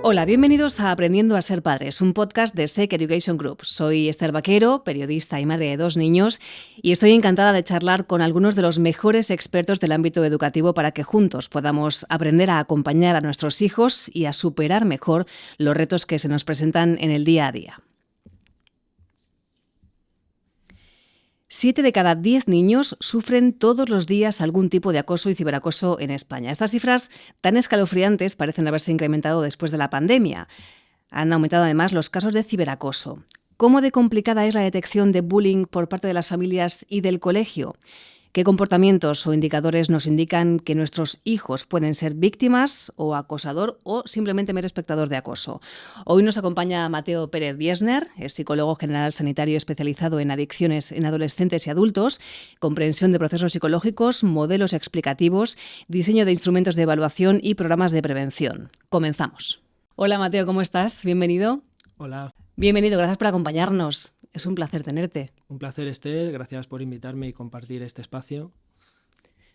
Hola, bienvenidos a Aprendiendo a ser padres, un podcast de SEC Education Group. Soy Esther Vaquero, periodista y madre de 2 niños, y estoy encantada de charlar con algunos de los mejores expertos del ámbito educativo para que juntos podamos aprender a acompañar a nuestros hijos y a superar mejor los retos que se nos presentan en el día a día. 7 de cada 10 niños sufren todos los días algún tipo de acoso y ciberacoso en España. Estas cifras tan escalofriantes parecen haberse incrementado después de la pandemia. Han aumentado además los casos de ciberacoso. ¿Cómo de complicada es la detección de bullying por parte de las familias y del colegio? ¿Qué comportamientos o indicadores nos indican que nuestros hijos pueden ser víctimas o acosador o simplemente mero espectador de acoso? Hoy nos acompaña Mateo Pérez Biesner, es psicólogo general sanitario especializado en adicciones en adolescentes y adultos, comprensión de procesos psicológicos, modelos explicativos, diseño de instrumentos de evaluación y programas de prevención. Comenzamos. Hola Mateo, ¿cómo estás? Bienvenido. Hola. Bienvenido, gracias por acompañarnos. Es un placer tenerte. Un placer, Esther. Gracias por invitarme y compartir este espacio.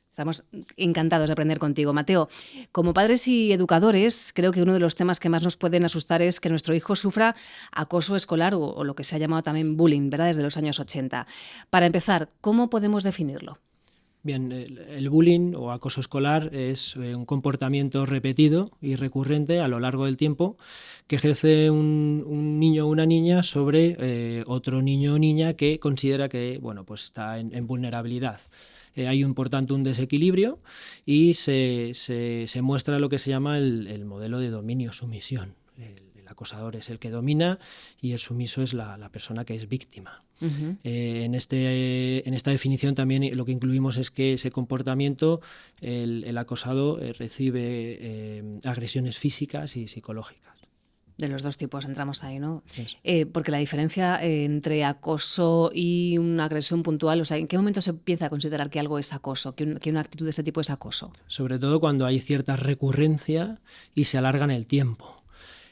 Estamos encantados de aprender contigo, Mateo. Como padres y educadores, creo que uno de los temas que más nos pueden asustar es que nuestro hijo sufra acoso escolar o lo que se ha llamado también bullying, ¿verdad? Desde los años 80. Para empezar, ¿cómo podemos definirlo? Bien, el bullying o acoso escolar es un comportamiento repetido y recurrente a lo largo del tiempo que ejerce un niño o una niña sobre otro niño o niña que considera que pues está en vulnerabilidad. Hay por tanto un desequilibrio y se muestra lo que se llama el modelo de dominio-sumisión. El acosador es el que domina y el sumiso es la persona que es víctima. Uh-huh. En esta definición también lo que incluimos es que ese comportamiento, el acosado recibe agresiones físicas y psicológicas. De los dos tipos entramos ahí, ¿no? Porque la diferencia entre acoso y una agresión puntual, o sea, ¿en qué momento se empieza a considerar que algo es acoso, que una actitud de ese tipo es acoso? Sobre todo cuando hay cierta recurrencia y se alarga en el tiempo.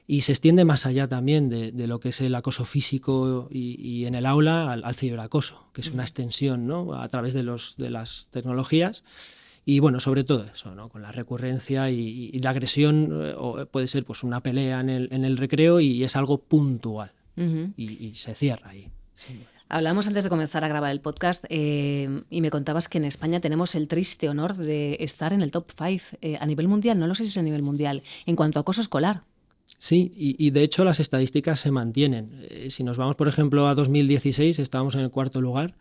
Y se extiende más allá también de lo que es el acoso físico y en el aula al ciberacoso, que es una extensión, ¿no?, a través de las tecnologías. Y sobre todo eso, ¿no?, con la recurrencia y la agresión, puede ser pues una pelea en el recreo y es algo puntual. Uh-huh. y se cierra ahí. Sí. Hablamos antes de comenzar a grabar el podcast y me contabas que en España tenemos el triste honor de estar en el top 5 a nivel mundial, no lo sé si es a nivel mundial, en cuanto a acoso escolar. Sí, y de hecho las estadísticas se mantienen. Si nos vamos, por ejemplo, a 2016, estábamos en el 4º lugar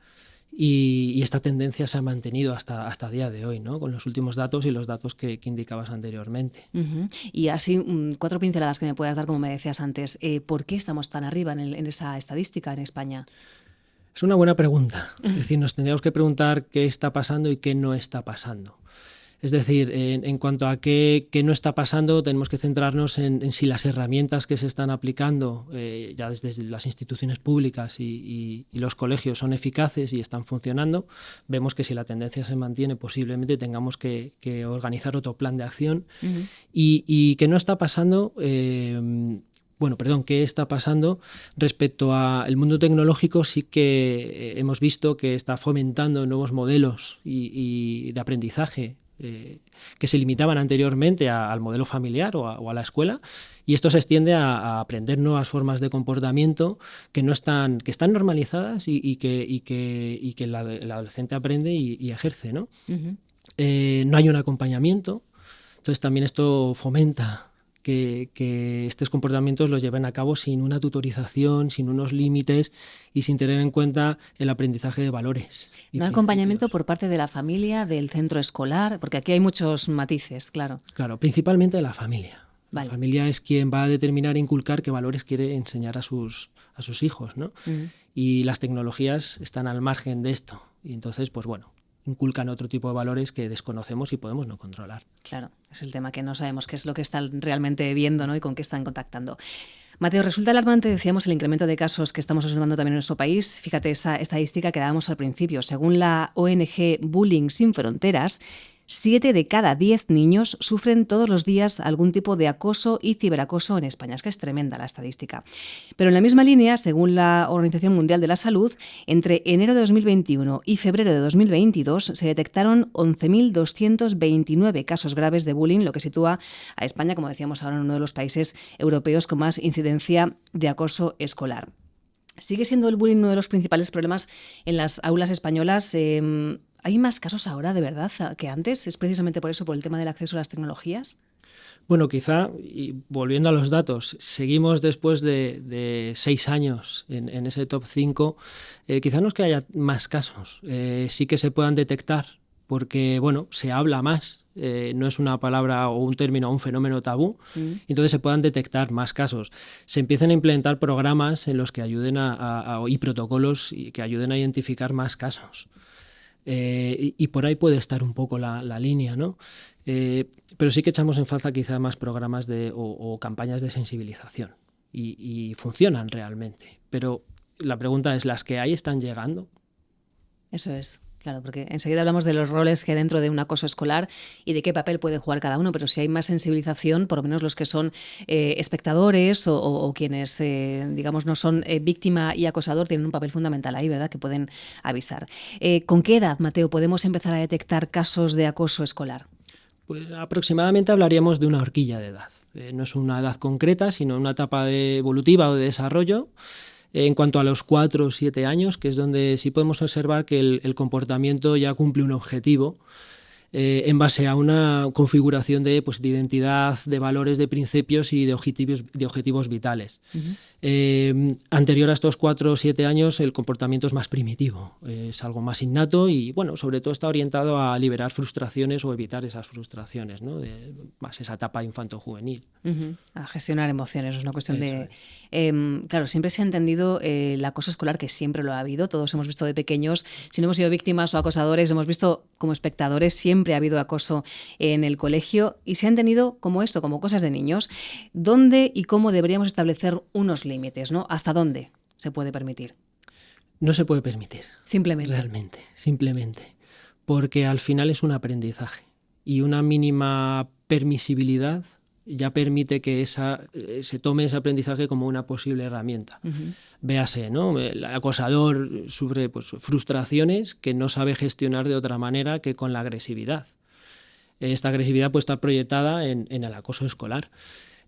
y esta tendencia se ha mantenido hasta el día de hoy, ¿no?, con los últimos datos y los datos que indicabas anteriormente. Uh-huh. Y así, 4 pinceladas que me puedas dar, como me decías antes. ¿Por qué estamos tan arriba en esa estadística en España? Es una buena pregunta. Es decir, nos tendríamos que preguntar qué está pasando y qué no está pasando. Es decir, en cuanto a qué no está pasando, tenemos que centrarnos en si las herramientas que se están aplicando ya desde las instituciones públicas y los colegios son eficaces y están funcionando. Vemos que si la tendencia se mantiene, posiblemente tengamos que organizar otro plan de acción. Uh-huh. Y qué no está pasando... ¿qué está pasando respecto al mundo tecnológico? Sí que hemos visto que está fomentando nuevos modelos y de aprendizaje que se limitaban anteriormente al modelo familiar o a la escuela, y esto se extiende a aprender nuevas formas de comportamiento que están normalizadas y que el adolescente aprende y ejerce, ¿no? Uh-huh. No hay un acompañamiento, entonces también esto fomenta que estos comportamientos los lleven a cabo sin una tutorización, sin unos límites y sin tener en cuenta el aprendizaje de valores. No hay acompañamiento por parte de la familia, del centro escolar, porque aquí hay muchos matices, claro. Claro, principalmente de la familia. Vale. La familia es quien va a determinar e inculcar qué valores quiere enseñar a sus hijos, ¿no? Uh-huh. Y las tecnologías están al margen de esto. Y entonces, inculcan otro tipo de valores que desconocemos y podemos no controlar. Claro, es el tema que no sabemos qué es lo que están realmente viendo, ¿no?, y con qué están contactando. Mateo, resulta alarmante, decíamos, el incremento de casos que estamos observando también en nuestro país. Fíjate esa estadística que dábamos al principio. Según la ONG Bullying Sin Fronteras, 7 de cada 10 niños sufren todos los días algún tipo de acoso y ciberacoso en España. Es que es tremenda la estadística. Pero en la misma línea, según la Organización Mundial de la Salud, entre enero de 2021 y febrero de 2022 se detectaron 11.229 casos graves de bullying, lo que sitúa a España, como decíamos ahora, en uno de los países europeos con más incidencia de acoso escolar. ¿Sigue siendo el bullying uno de los principales problemas en las aulas españolas? ¿Hay más casos ahora, de verdad, que antes? ¿Es precisamente por eso, por el tema del acceso a las tecnologías? Bueno, quizá, y volviendo a los datos, seguimos después de 6 años en ese top 5, quizá no es que haya más casos, sí que se puedan detectar, porque bueno, se habla más, no es una palabra o un término o un fenómeno tabú, entonces se puedan detectar más casos. Se empiezan a implementar programas en los que ayuden y protocolos que ayuden a identificar más casos. Y por ahí puede estar un poco la línea, ¿no? Pero sí que echamos en falta quizá más programas o campañas de sensibilización y funcionan realmente. Pero la pregunta es, ¿las que hay están llegando? Eso es. Claro, porque enseguida hablamos de los roles que hay dentro de un acoso escolar y de qué papel puede jugar cada uno, pero si hay más sensibilización, por lo menos los que son espectadores o quienes, digamos, no son víctima y acosador, tienen un papel fundamental ahí, ¿verdad?, que pueden avisar. ¿Con qué edad, Mateo, podemos empezar a detectar casos de acoso escolar? Pues aproximadamente hablaríamos de una horquilla de edad. No es una edad concreta, sino una etapa evolutiva o de desarrollo. En cuanto a los 4 o 7 años, que es donde sí podemos observar que el comportamiento ya cumple un objetivo en base a una configuración de identidad, de valores, de principios y de objetivos vitales. Anterior a estos 4 o 7 años el comportamiento es más primitivo, es algo más innato y bueno, sobre todo está orientado a liberar frustraciones o evitar esas frustraciones, ¿no? Más esa etapa infanto-juvenil. A gestionar emociones, es una cuestión de... claro, siempre se ha entendido el acoso escolar, que siempre lo ha habido, todos hemos visto de pequeños, si no hemos sido víctimas o acosadores, hemos visto como espectadores, siempre ha habido acoso en el colegio y se ha entendido como esto, como cosas de niños. ¿Dónde y cómo deberíamos establecer unos límites, ¿no? ¿Hasta dónde se puede permitir? No se puede permitir. Simplemente. Realmente, simplemente. Porque al final es un aprendizaje y una mínima permisibilidad ya permite que se tome ese aprendizaje como una posible herramienta. Véase, ¿no? El acosador sufre frustraciones que no sabe gestionar de otra manera que con la agresividad. Esta agresividad puede estar proyectada en el acoso escolar.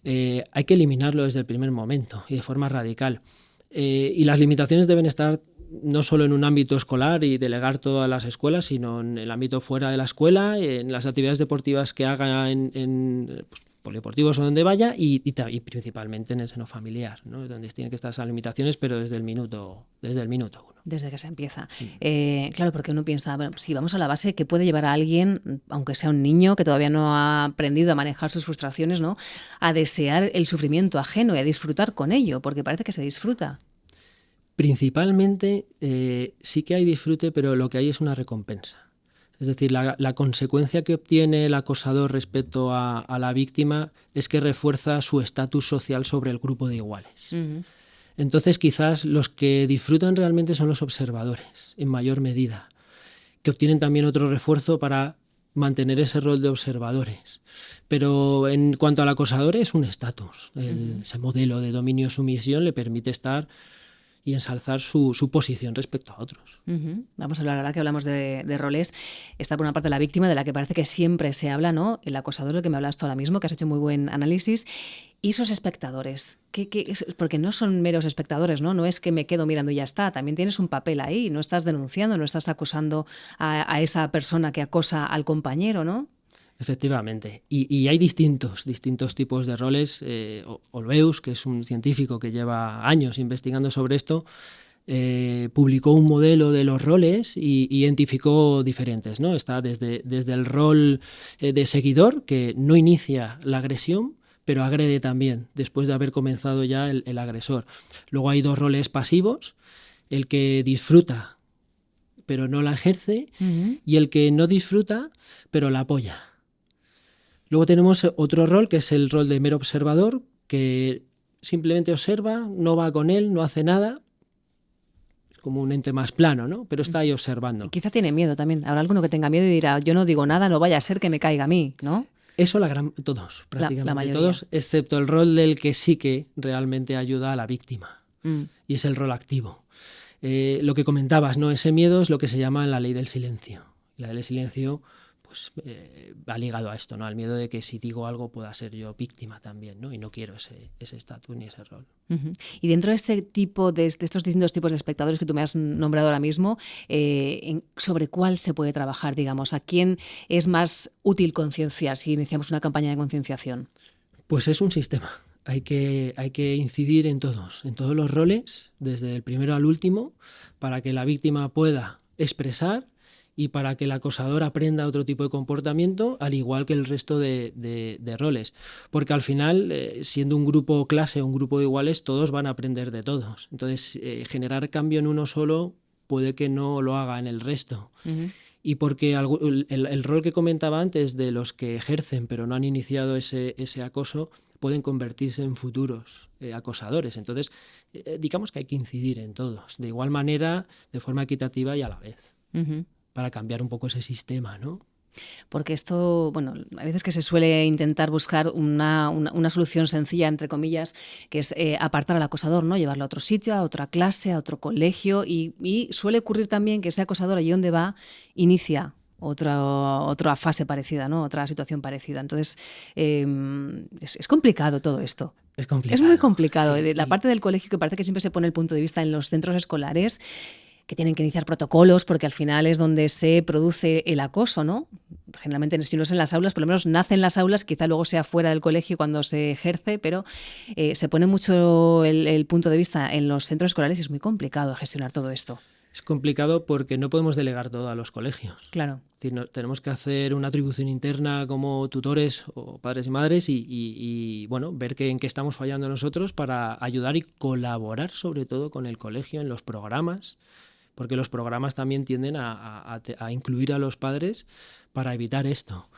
Hay que eliminarlo desde el primer momento y de forma radical. Y las limitaciones deben estar no solo en un ámbito escolar y delegar todas las escuelas, sino en el ámbito fuera de la escuela, en las actividades deportivas que haga en polideportivos o donde vaya y principalmente en el seno familiar, ¿no? Donde tienen que estar esas limitaciones, pero desde el minuto 1. Desde que se empieza. Claro, porque uno piensa, bueno, si vamos a la base, ¿qué puede llevar a alguien, aunque sea un niño que todavía no ha aprendido a manejar sus frustraciones, ¿no?, a desear el sufrimiento ajeno y a disfrutar con ello? Porque parece que se disfruta. Principalmente sí que hay disfrute, pero lo que hay es una recompensa. Es decir, la consecuencia que obtiene el acosador respecto a la víctima es que refuerza su estatus social sobre el grupo de iguales. Entonces quizás los que disfrutan realmente son los observadores, en mayor medida, que obtienen también otro refuerzo para mantener ese rol de observadores. Pero en cuanto al acosador es un estatus. Ese modelo de dominio-sumisión le permite estar y ensalzar su posición respecto a otros. Vamos a hablar, ahora que hablamos de roles, está por una parte la víctima, de la que parece que siempre se habla, ¿no? El acosador, del que me hablas tú ahora mismo, que has hecho muy buen análisis. ¿Y esos espectadores? Porque no son meros espectadores, ¿no? No es que me quedo mirando y ya está. También tienes un papel ahí. No estás denunciando, no estás acusando a esa persona que acosa al compañero, ¿no? Efectivamente. Y hay distintos tipos de roles. Olweus, que es un científico que lleva años investigando sobre esto, publicó un modelo de los roles y identificó diferentes, ¿no? Está desde el rol de seguidor, que no inicia la agresión, pero agrede también, después de haber comenzado ya el agresor. Luego hay 2 roles pasivos, el que disfruta, pero no la ejerce, y el que no disfruta, pero la apoya. Luego tenemos otro rol, que es el rol de mero observador, que simplemente observa, no va con él, no hace nada, como un ente más plano, ¿no? Pero está ahí observando. Y quizá tiene miedo también. Habrá alguno que tenga miedo y dirá, yo no digo nada, no vaya a ser que me caiga a mí, ¿no? Eso todos, prácticamente la mayoría. todos, excepto el rol del que sí que realmente ayuda a la víctima. Y es el rol activo. Lo que comentabas, ¿no? Ese miedo es lo que se llama la ley del silencio. La ley del silencio pues, va ligado a esto, ¿no? Al miedo de que si digo algo pueda ser yo víctima también, ¿no? Y no quiero ese estatus ni ese rol. Y dentro de este tipo de estos distintos tipos de espectadores que tú me has nombrado ahora mismo, ¿sobre cuál se puede trabajar, digamos? ¿A quién es más útil concienciar si iniciamos una campaña de concienciación? Pues es un sistema. Hay que incidir en todos los roles, desde el primero al último, para que la víctima pueda expresar y para que el acosador aprenda otro tipo de comportamiento, al igual que el resto de roles. Porque al final, siendo un grupo clase o un grupo de iguales, todos van a aprender de todos. Entonces, generar cambio en uno solo puede que no lo haga en el resto. Y porque el rol que comentaba antes de los que ejercen pero no han iniciado ese acoso pueden convertirse en futuros acosadores. Entonces, digamos que hay que incidir en todos, de igual manera, de forma equitativa y a la vez, para cambiar un poco ese sistema, ¿no? Porque esto, bueno, a veces que se suele intentar buscar una solución sencilla, entre comillas, que es apartar al acosador, ¿no? Llevarlo a otro sitio, a otra clase, a otro colegio, y suele ocurrir también que ese acosador allí donde va inicia otra fase parecida, ¿no? Otra situación parecida. Entonces, es complicado todo esto. Es complicado. Es muy complicado. Sí. La parte del colegio, que parece que siempre se pone el punto de vista en los centros escolares, que tienen que iniciar protocolos porque al final es donde se produce el acoso, ¿no? Generalmente, si no es en las aulas, por lo menos nace en las aulas, quizá luego sea fuera del colegio cuando se ejerce, pero se pone mucho el punto de vista en los centros escolares y es muy complicado gestionar todo esto. Es complicado porque no podemos delegar todo a los colegios. Claro. Es decir, tenemos que hacer una atribución interna como tutores o padres y madres y bueno, ver en qué estamos fallando nosotros para ayudar y colaborar sobre todo con el colegio en los programas, porque los programas también tienden a incluir a los padres para evitar esto,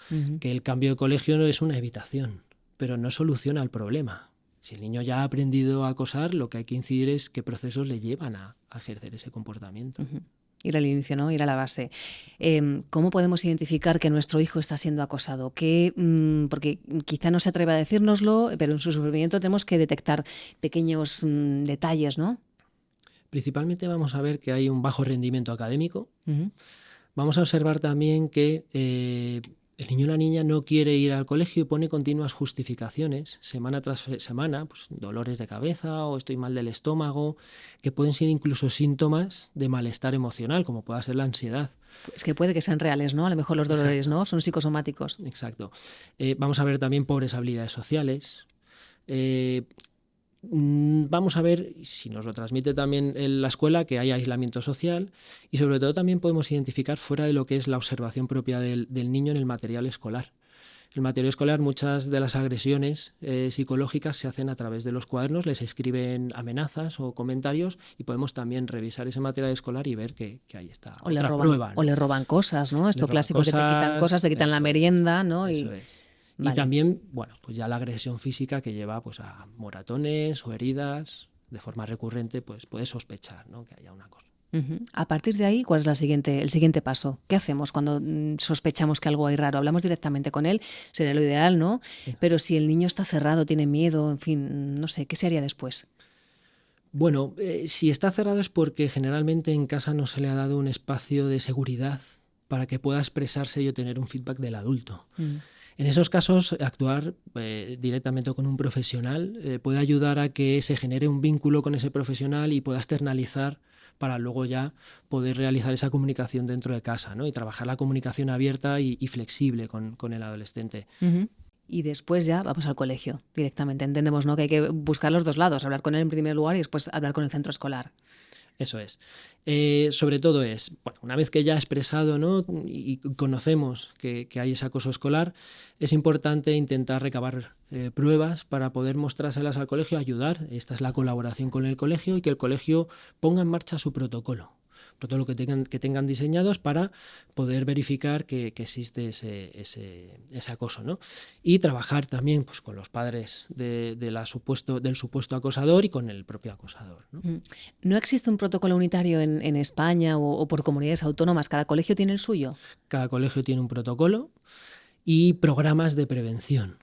que el cambio de colegio no es una evitación, pero no soluciona el problema. Si el niño ya ha aprendido a acosar, lo que hay que incidir es qué procesos le llevan a ejercer ese comportamiento. Ir al inicio, ¿no? Ir a la base. ¿Cómo podemos identificar que nuestro hijo está siendo acosado? Porque quizá no se atreve a decírnoslo, pero en su sufrimiento tenemos que detectar pequeños detalles, ¿no? Principalmente vamos a ver que hay un bajo rendimiento académico. Vamos a observar también que el niño o la niña no quiere ir al colegio y pone continuas justificaciones, semana tras semana, pues dolores de cabeza o estoy mal del estómago, que pueden ser incluso síntomas de malestar emocional, como pueda ser la ansiedad. Es que puede que sean reales, ¿no? A lo mejor los dolores, ¿no? Son psicosomáticos. Exacto. Vamos a ver también pobres habilidades sociales. Vamos a ver si nos lo transmite también en la escuela que hay aislamiento social y sobre todo también podemos identificar fuera de lo que es la observación propia del niño en el material escolar. El material escolar, muchas de las agresiones psicológicas se hacen a través de los cuadernos, les escriben amenazas o comentarios y podemos también revisar ese material escolar y ver que ahí está O otra prueba, ¿no? O le roban cosas, ¿no? Esto clásico que te quitan cosas, te quitan la merienda, ¿no? Eso es. Vale. Y también, bueno, pues ya la agresión física que lleva pues a moratones o heridas de forma recurrente, pues puedes sospechar, ¿no? Que haya una cosa. A partir de ahí, ¿cuál es el siguiente paso? ¿Qué hacemos cuando sospechamos que algo hay raro? Hablamos directamente con él, sería lo ideal, ¿no? Sí. Pero si el niño está cerrado, tiene miedo, en fin, no sé, ¿qué se haría después? Bueno, si está cerrado es porque generalmente en casa no se le ha dado un espacio de seguridad para que pueda expresarse y obtener un feedback del adulto. En esos casos, actuar directamente con un profesional puede ayudar a que se genere un vínculo con ese profesional y pueda externalizar para luego ya poder realizar esa comunicación dentro de casa, ¿no? Y trabajar la comunicación abierta y flexible con el adolescente. Y después ya vamos al colegio directamente. Entendemos, ¿no? Que hay que buscar los dos lados, hablar con él en primer lugar y después hablar con el centro escolar. Eso es. Sobre todo bueno, una vez que ya ha expresado, ¿no? Y conocemos que hay ese acoso escolar, es importante intentar recabar pruebas para poder mostrárselas al colegio, ayudar. Esta es la colaboración con el colegio y que el colegio ponga en marcha su protocolo. protocolos que tengan diseñados para poder verificar que existe ese acoso, ¿no? Y trabajar también pues, con los padres del supuesto acosador y con el propio acosador, ¿no? ¿No existe un protocolo unitario en España o por comunidades autónomas? ¿Cada colegio tiene el suyo? Cada colegio tiene un protocolo y programas de prevención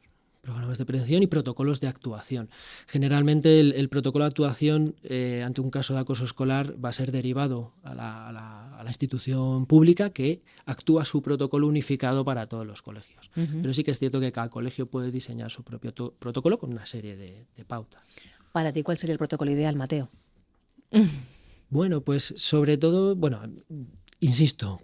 y protocolos de actuación. Generalmente el protocolo de actuación ante un caso de acoso escolar va a ser derivado a la institución pública que actúa su protocolo unificado para todos los colegios. Pero sí que es cierto que cada colegio puede diseñar su propio protocolo con una serie de pautas. Para ti, ¿cuál sería el protocolo ideal, Mateo? Bueno, pues sobre todo, insisto,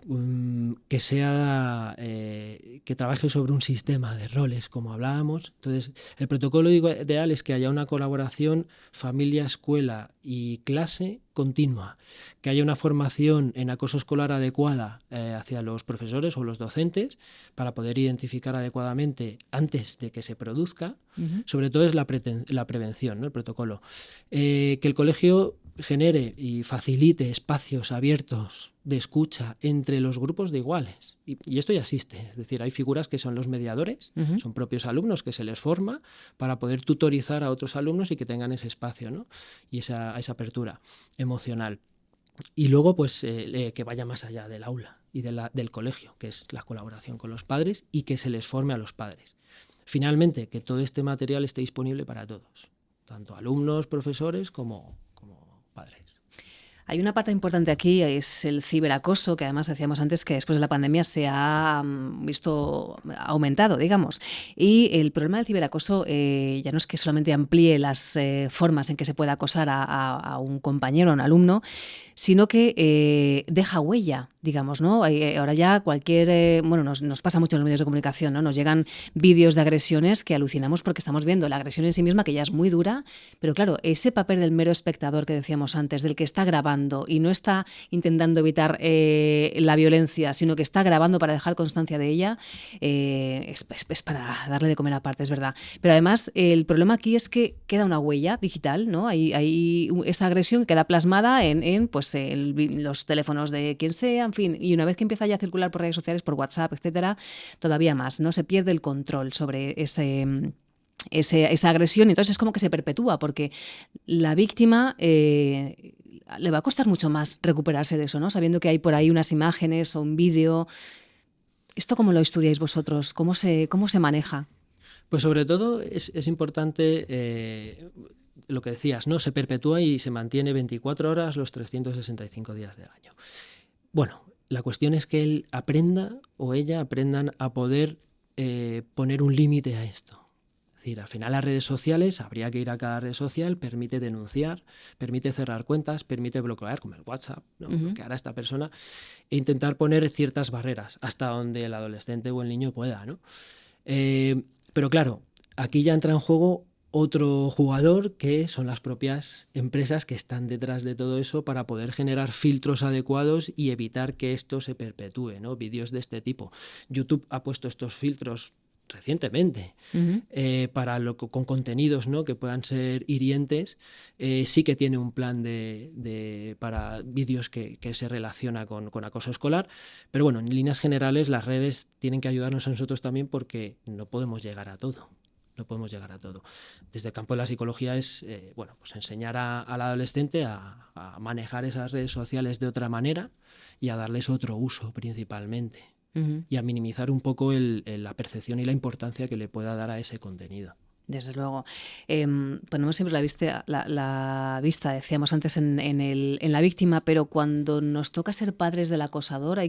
que sea que trabaje sobre un sistema de roles, como hablábamos. Entonces, el protocolo ideal es que haya una colaboración familia, escuela y clase continua, que haya una formación en acoso escolar adecuada hacia los profesores o los docentes para poder identificar adecuadamente antes de que se produzca. Sobre todo es la prevención, ¿no? El protocolo. Que el colegio genere y facilite espacios abiertos de escucha entre los grupos de iguales. Y esto ya existe. Es decir, hay figuras que son los mediadores, son propios alumnos que se les forma para poder tutorizar a otros alumnos y que tengan ese espacio, ¿no? Y esa apertura emocional. Y luego, pues, que vaya más allá del aula y del colegio, que es la colaboración con los padres y que se les forme a los padres. Finalmente, que todo este material esté disponible para todos, tanto alumnos, profesores como padres. Hay una parte importante aquí, es el ciberacoso, que además decíamos antes que después de la pandemia se ha aumentado, digamos. Y el problema del ciberacoso ya no es que solamente amplíe las formas en que se puede acosar a un compañero, a un alumno, sino que deja huella, digamos, ¿no? Ahora ya nos pasa mucho en los medios de comunicación, ¿no? Nos llegan vídeos de agresiones que alucinamos porque estamos viendo la agresión en sí misma, que ya es muy dura, pero claro, ese papel del mero espectador que decíamos antes, del que está grabando y no está intentando evitar la violencia, sino que está grabando para dejar constancia de ella, es para darle de comer aparte, es verdad. Pero además el problema aquí es que queda una huella digital, ¿no? Hay esa agresión queda plasmada en los teléfonos de quien sea, en fin, y una vez que empieza ya a circular por redes sociales, por WhatsApp, etcétera, todavía más, ¿no? Se pierde el control sobre esa agresión, entonces es como que se perpetúa, porque la víctima le va a costar mucho más recuperarse de eso, ¿no? Sabiendo que hay por ahí unas imágenes o un vídeo. ¿Esto cómo lo estudiáis vosotros? ¿Cómo se maneja? Pues sobre todo es importante lo que decías, ¿no? Se perpetúa y se mantiene 24 horas los 365 días del año. Bueno, la cuestión es que él aprenda o ella aprendan a poder poner un límite a esto. Es decir, al final las redes sociales, habría que ir a cada red social, permite denunciar, permite cerrar cuentas, permite bloquear, como el WhatsApp, ¿no? Bloquear a esta persona e intentar poner ciertas barreras hasta donde el adolescente o el niño pueda, ¿no? Pero claro, aquí ya entra en juego otro jugador que son las propias empresas que están detrás de todo eso para poder generar filtros adecuados y evitar que esto se perpetúe, ¿no? Vídeos de este tipo. YouTube ha puesto estos filtros recientemente con contenidos, ¿no? Que puedan ser hirientes. Sí que tiene un plan para vídeos que se relaciona con acoso escolar, pero bueno, en líneas generales las redes tienen que ayudarnos a nosotros también porque no podemos llegar a todo. Desde el campo de la psicología es pues enseñar al adolescente a manejar esas redes sociales de otra manera y a darles otro uso principalmente. Y a minimizar un poco la percepción y la importancia que le pueda dar a ese contenido. Desde luego. Ponemos siempre la vista, decíamos antes, en la víctima, pero cuando nos toca ser padres del acosador,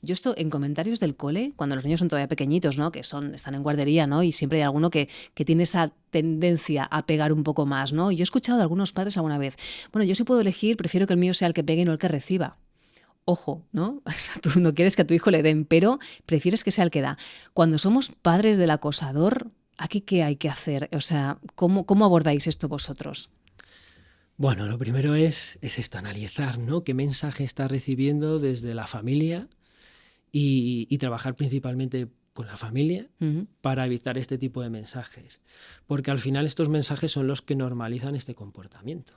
yo esto en comentarios del cole, cuando los niños son todavía pequeñitos, ¿no? Están en guardería, ¿no? Y siempre hay alguno que tiene esa tendencia a pegar un poco más, ¿no? Yo he escuchado de algunos padres alguna vez, bueno, yo si puedo elegir, prefiero que el mío sea el que pegue y no el que reciba. Ojo, ¿no? O sea, tú no quieres que a tu hijo le den, pero prefieres que sea el que da. Cuando somos padres del acosador, ¿aquí qué hay que hacer? O sea, ¿cómo abordáis esto vosotros? Bueno, lo primero es esto, analizar, ¿no? ¿Qué mensaje está recibiendo desde la familia? Y trabajar principalmente con la familia para evitar este tipo de mensajes. Porque al final estos mensajes son los que normalizan este comportamiento.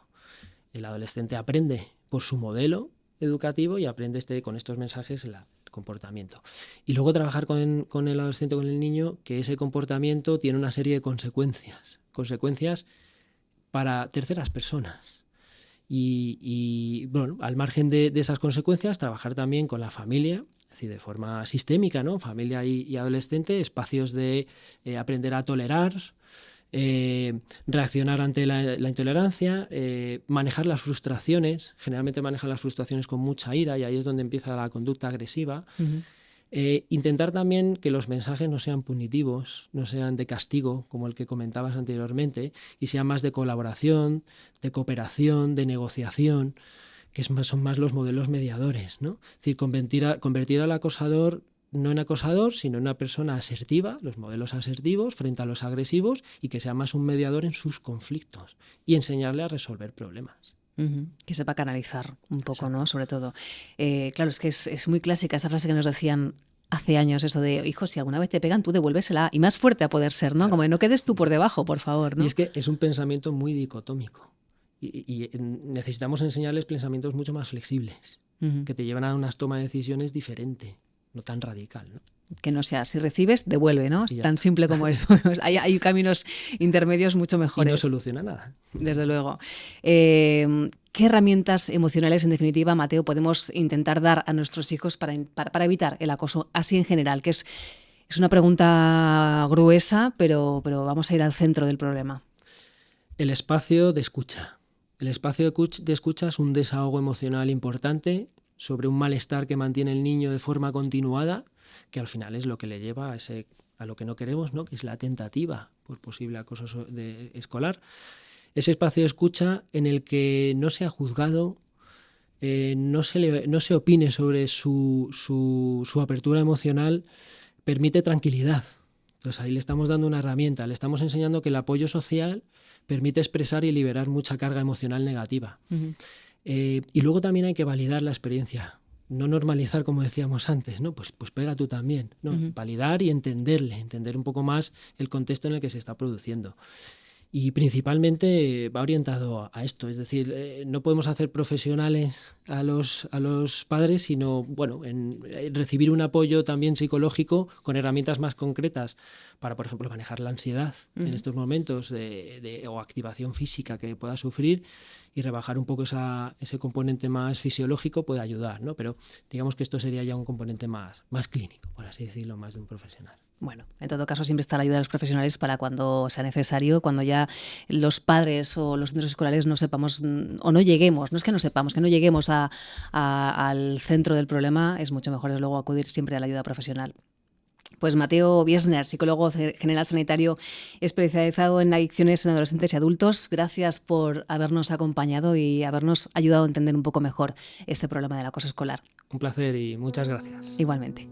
El adolescente aprende por su modelo educativo y aprende con estos mensajes el comportamiento. Y luego trabajar con el adolescente, con el niño, que ese comportamiento tiene una serie de consecuencias para terceras personas. Y bueno, al margen de esas consecuencias, trabajar también con la familia, es decir, de forma sistémica, ¿no? Familia y adolescente, espacios de aprender a tolerar, reaccionar ante la intolerancia, manejar las frustraciones. Generalmente manejan las frustraciones con mucha ira y ahí es donde empieza la conducta agresiva. Uh-huh. Intentar también que los mensajes no sean punitivos, no sean de castigo, como el que comentabas anteriormente, y sean más de colaboración, de cooperación, de negociación, que son más los modelos mediadores, ¿no? Es decir, convertir al acosador no en acosador, sino en una persona asertiva, los modelos asertivos frente a los agresivos, y que sea más un mediador en sus conflictos y enseñarle a resolver problemas. Uh-huh. Que sepa canalizar un poco, exacto, ¿no? Sobre todo. Claro, es que es muy clásica esa frase que nos decían hace años, eso de, hijo, si alguna vez te pegan, tú devuélvesela, y más fuerte a poder ser, ¿no? Claro. Como de, no quedes tú por debajo, por favor, ¿no? Y es que es un pensamiento muy dicotómico y necesitamos enseñarles pensamientos mucho más flexibles, uh-huh, que te llevan a una toma de decisiones diferente, no tan radical, ¿no? Que no sea, si recibes, devuelve, ¿no? Es tan simple como eso. hay caminos intermedios mucho mejores. Y no soluciona nada. Desde luego. ¿Qué herramientas emocionales, en definitiva, Mateo, podemos intentar dar a nuestros hijos para evitar el acoso así en general? Que es una pregunta gruesa, pero vamos a ir al centro del problema. El espacio de escucha. El espacio de escucha es un desahogo emocional importante sobre un malestar que mantiene el niño de forma continuada, que al final es lo que le lleva a lo que no queremos, ¿no? Que es la tentativa por posible acoso escolar. Ese espacio de escucha en el que no se ha juzgado, no se opine sobre su apertura emocional, permite tranquilidad. Entonces ahí le estamos dando una herramienta, le estamos enseñando que el apoyo social permite expresar y liberar mucha carga emocional negativa. Uh-huh. Y luego también hay que validar la experiencia. No normalizar, como decíamos antes, ¿no? Pues pega tú también, ¿no? Uh-huh. Validar y entender un poco más el contexto en el que se está produciendo. Y principalmente va orientado a esto, es decir, no podemos hacer profesionales a los padres, sino bueno, en recibir un apoyo también psicológico con herramientas más concretas para, por ejemplo, manejar la ansiedad en estos momentos o activación física que pueda sufrir, y rebajar un poco ese componente más fisiológico puede ayudar, ¿no? Pero digamos que esto sería ya un componente más clínico, por así decirlo, más de un profesional. Bueno, en todo caso siempre está la ayuda de los profesionales para cuando sea necesario, cuando ya los padres o los centros escolares no sepamos o no lleguemos, no es que no sepamos, que no lleguemos al centro del problema, es mucho mejor desde luego acudir siempre a la ayuda profesional. Pues Mateo Wiesner, psicólogo general sanitario especializado en adicciones en adolescentes y adultos, gracias por habernos acompañado y habernos ayudado a entender un poco mejor este problema del acoso escolar. Un placer y muchas gracias. Igualmente.